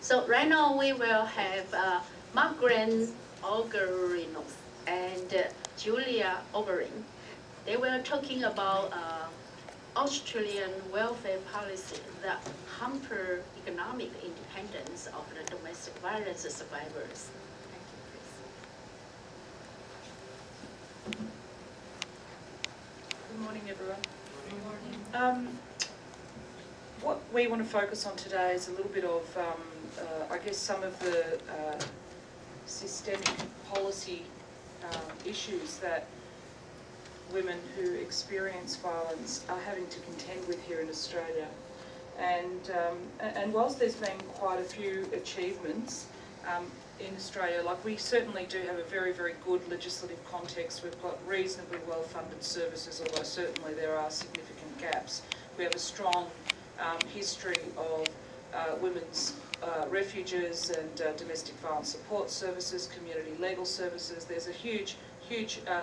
So right now we will have Margaret Augerinos and Julie Oberin. They were talking about Australian welfare policy, the hamper economic independence of the domestic violence survivors. Thank you, please. Good morning, everyone. Good morning. What we want to focus on today is a little bit of, I guess, some of the systemic policy issues that women who experience violence are having to contend with here in Australia. And whilst there's been quite a few achievements in Australia, like we certainly do have a very, very good legislative context. We've got reasonably well-funded services, although certainly there are significant gaps. We have a strong history of women's refuges and domestic violence support services, community legal services. There's a huge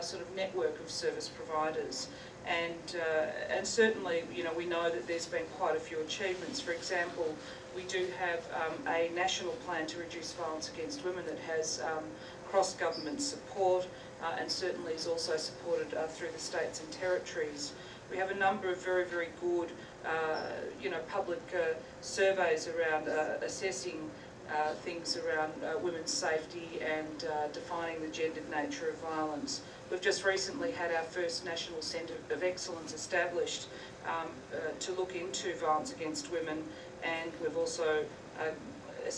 sort of network of service providers, and certainly, you know, we know that there's been quite a few achievements. For example, we do have a national plan to reduce violence against women that has cross-government support, and certainly is also supported through the states and territories. We have a number of very, very good, public surveys around assessing things around women's safety and defining the gendered nature of violence. We've just recently had our first National Centre of Excellence established to look into violence against women, and we've also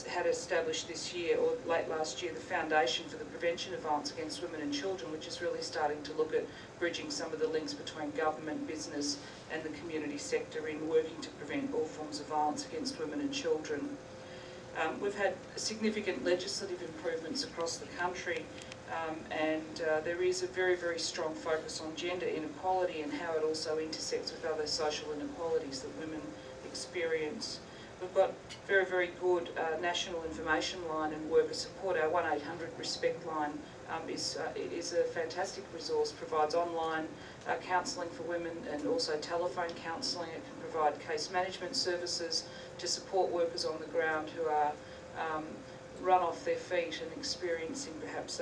had established this year, or late last year, the Foundation for the Prevention of Violence Against Women and Children, which is really starting to look at bridging some of the links between government, business and the community sector in working to prevent all forms of violence against women and children. We've had significant legislative improvements across the country, and there is a very, very strong focus on gender inequality and how it also intersects with other social inequalities that women experience. We've got very, very good national information line and worker support. Our 1800 Respect line is a fantastic resource, provides online counselling for women and also telephone counselling. It can provide case management services to support workers on the ground who are run off their feet and experiencing perhaps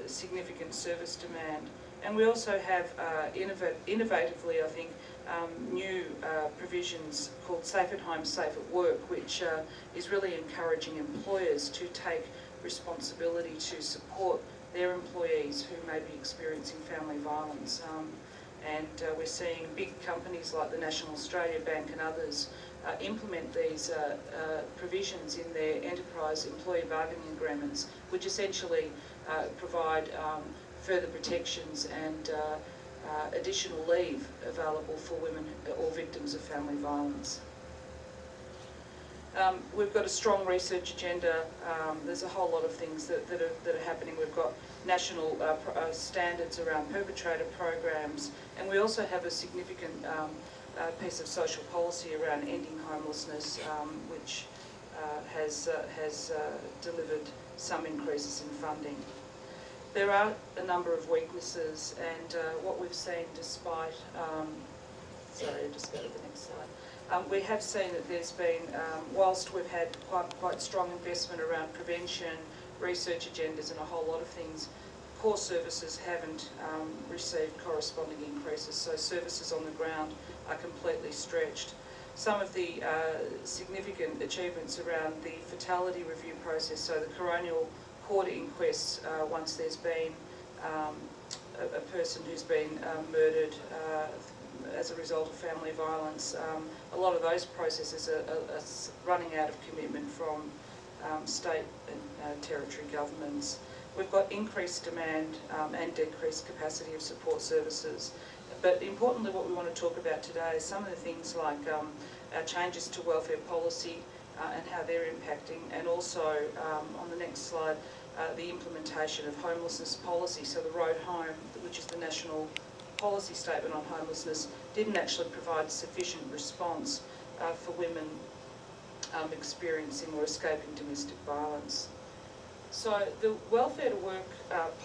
significant service demand. And we also have innovatively, I think, new provisions called Safe at Home, Safe at Work, which is really encouraging employers to take responsibility to support their employees who may be experiencing family violence. And we're seeing big companies like the National Australia Bank and others implement these provisions in their enterprise employee bargaining agreements, which essentially provide further protections and additional leave available for women or victims of family violence. We've got a strong research agenda. There's a whole lot of things that are happening. We've got national standards around perpetrator programs, and we also have a significant piece of social policy around ending homelessness, which has delivered some increases in funding. There are a number of weaknesses, and what we've seen despite, sorry, just go to the next slide. We have seen that there's been, whilst we've had quite strong investment around prevention, research agendas and a whole lot of things, core services haven't received corresponding increases, so services on the ground are completely stretched. Some of the significant achievements around the fatality review process, so the coronial court inquests once there's been a person who's been murdered as a result of family violence, a lot of those processes are running out of commitment from state and territory governments. We've got increased demand and decreased capacity of support services. But importantly, what we want to talk about today is some of the things like our changes to welfare policy and how they're impacting, and also on the next slide, the implementation of homelessness policy. So the Road Home, which is the national policy statement on homelessness, didn't actually provide sufficient response for women experiencing or escaping domestic violence. So the welfare to work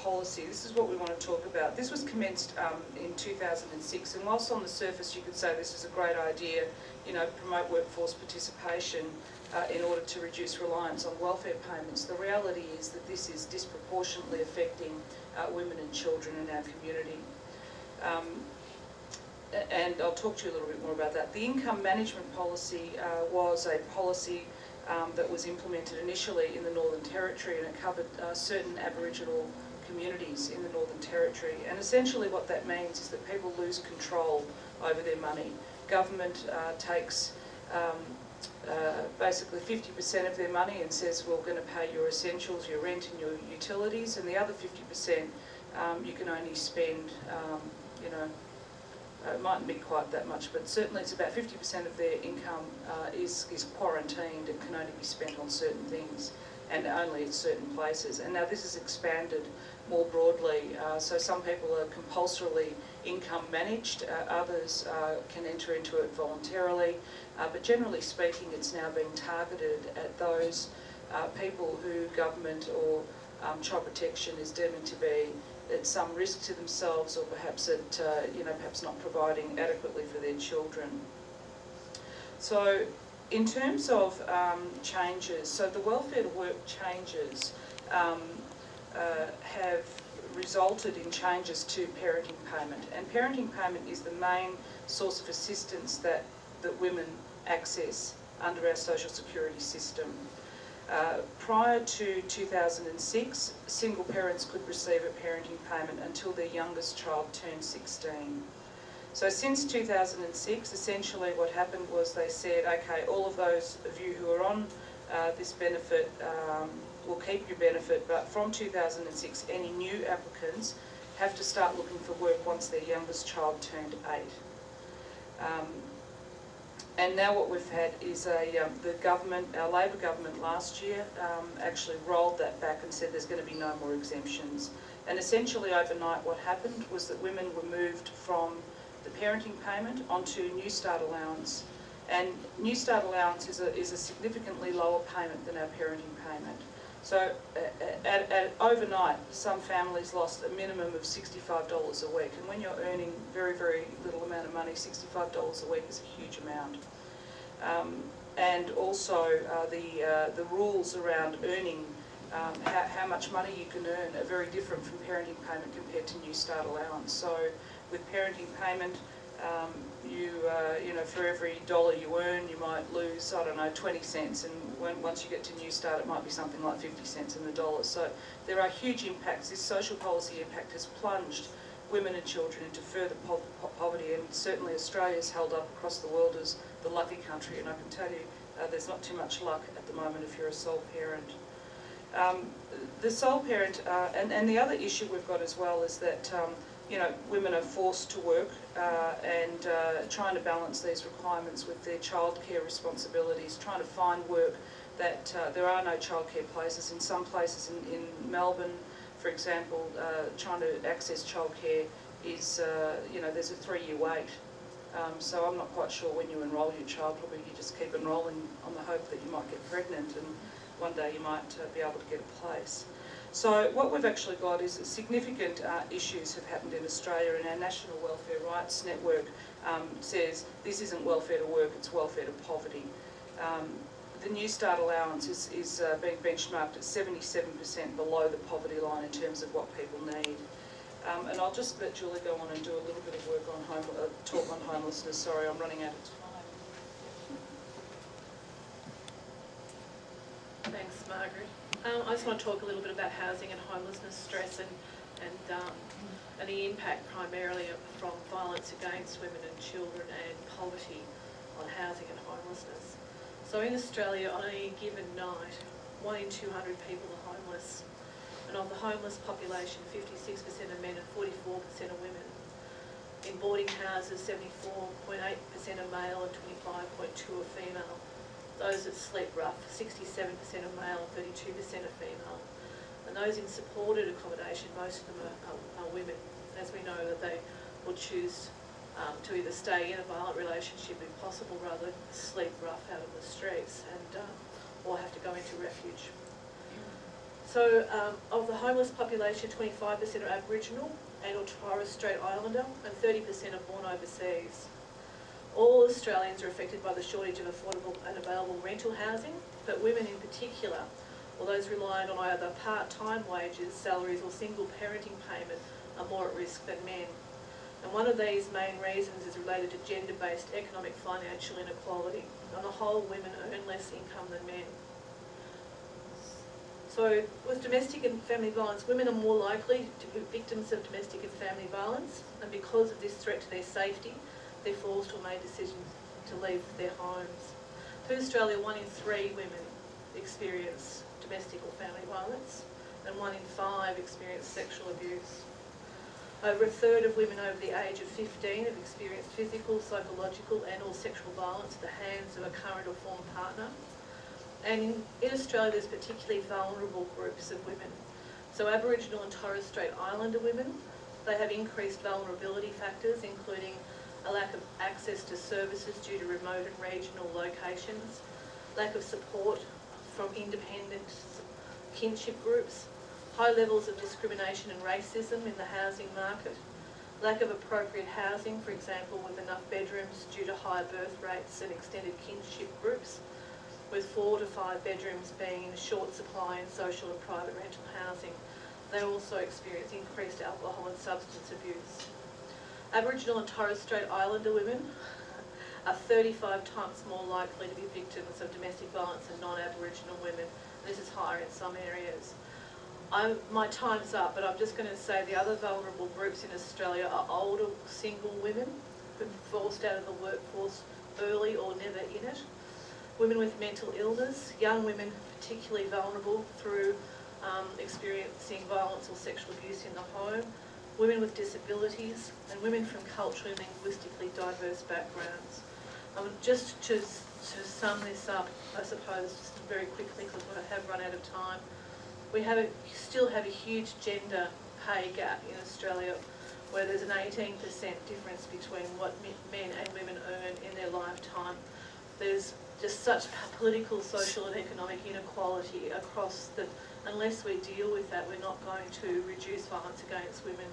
policy, this is what we want to talk about. This was commenced in 2006, and whilst on the surface you could say this is a great idea, you know, promote workforce participation, in order to reduce reliance on welfare payments. The reality is that this is disproportionately affecting women and children in our community. And I'll talk to you a little bit more about that. The income management policy was a policy that was implemented initially in the Northern Territory, and it covered certain Aboriginal communities in the Northern Territory. And essentially what that means is that people lose control over their money. Government takes basically 50% of their money and says, we're going to pay your essentials, your rent and your utilities, and the other 50% you can only spend, you know, it mightn't be quite that much, but certainly it's about 50% of their income is quarantined and can only be spent on certain things and only at certain places. And now this is expanded more broadly, so some people are compulsorily income managed, others can enter into it voluntarily, but generally speaking it's now being targeted at those people who government or child protection is deeming to be at some risk to themselves, or perhaps at perhaps not providing adequately for their children. So in terms of changes, so the welfare to work changes have resulted in changes to parenting payment, and parenting payment is the main source of assistance that women access under our social security system. Prior to 2006, single parents could receive a parenting payment until their youngest child turned 16. So since 2006, essentially what happened was they said, okay, all of those of you who are on this benefit will keep your benefit, but from 2006, any new applicants have to start looking for work once their youngest child turned 8. And now what we've had is the government, our Labor government last year, actually rolled that back and said there's going to be no more exemptions. And essentially overnight what happened was that women were moved from the parenting payment onto New Start allowance. And New Start allowance is a significantly lower payment than our parenting payment. So at overnight, some families lost a minimum of $65 a week. And when you're earning very, very little amount of money, $65 a week is a huge amount. And also the rules around earning, how much money you can earn are very different from parenting payment compared to New Start allowance. So with parenting payment, you know, for every dollar you earn, you might lose, I don't know, 20 cents, and once you get to New Start, it might be something like 50 cents in the dollar. So there are huge impacts. This social policy impact has plunged women and children into further poverty, and certainly Australia's held up across the world as the lucky country, and I can tell you there's not too much luck at the moment if you're a sole parent. The sole parent, and the other issue we've got as well is that you know, women are forced to work and trying to balance these requirements with their childcare responsibilities, trying to find work that there are no childcare places. In some places in Melbourne, for example, trying to access childcare is, you know, there's a 3-year wait. So I'm not quite sure when you enrol your child, probably you just keep enrolling on the hope that you might get pregnant and one day you might be able to get a place. So what we've actually got is significant issues have happened in Australia, and our National Welfare Rights Network says this isn't welfare to work, it's welfare to poverty. The New Start allowance is being benchmarked at 77% below the poverty line in terms of what people need. And I'll just let Julie go on and do a little bit of work on talk on homelessness. Sorry, I'm running out of time. Thanks, Margaret. I just want to talk a little bit about housing and homelessness stress and the impact primarily from violence against women and children and poverty on housing and homelessness. So in Australia, on a given night, 1 in 200 people are homeless. And of the homeless population, 56% are men and 44% are women. In boarding houses, 74.8% are male and 25.2% are female. Those that sleep rough, 67% are male and 32% are female. And those in supported accommodation, most of them are women, as we know that they will choose to either stay in a violent relationship if possible, rather than sleep rough out of the streets and or have to go into refuge. So of the homeless population, 25% are Aboriginal and or Torres Strait Islander, and 30% are born overseas. All Australians are affected by the shortage of affordable and available rental housing, but women in particular, or those relying on either part-time wages, salaries or single parenting payment, are more at risk than men. And one of these main reasons is related to gender-based economic financial inequality. On the whole, women earn less income than men. So with domestic and family violence, women are more likely to be victims of domestic and family violence, and because of this threat to their safety, they're forced or made decisions to leave their homes. For Australia, 1 in 3 women experience domestic or family violence, and 1 in 5 experience sexual abuse. Over a third of women over the age of 15 have experienced physical, psychological and or sexual violence at the hands of a current or former partner. And in Australia there's particularly vulnerable groups of women. So Aboriginal and Torres Strait Islander women, they have increased vulnerability factors, including a lack of access to services due to remote and regional locations, lack of support from independent kinship groups, high levels of discrimination and racism in the housing market, lack of appropriate housing, for example with enough bedrooms due to high birth rates and extended kinship groups, with 4 to 5 bedrooms being in short supply in social and private rental housing. They also experience increased alcohol and substance abuse. Aboriginal and Torres Strait Islander women are 35 times more likely to be victims of domestic violence than non-Aboriginal women. This is higher in some areas. My time's up, but I'm just going to say the other vulnerable groups in Australia are older single women who've been forced out of the workforce early or never in it, women with mental illness, young women particularly vulnerable through experiencing violence or sexual abuse in the home, women with disabilities, and women from culturally and linguistically diverse backgrounds. Just to sum this up, I suppose, just very quickly because I have run out of time, we still have a huge gender pay gap in Australia where there's an 18% difference between what men and women earn in their lifetime. There's just such political, social and economic inequality across that unless we deal with that, we're not going to reduce violence against women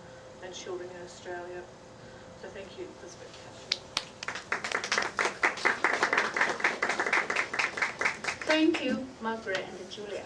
and children in Australia. So thank you for speaking. Thank you, Margaret and Julia.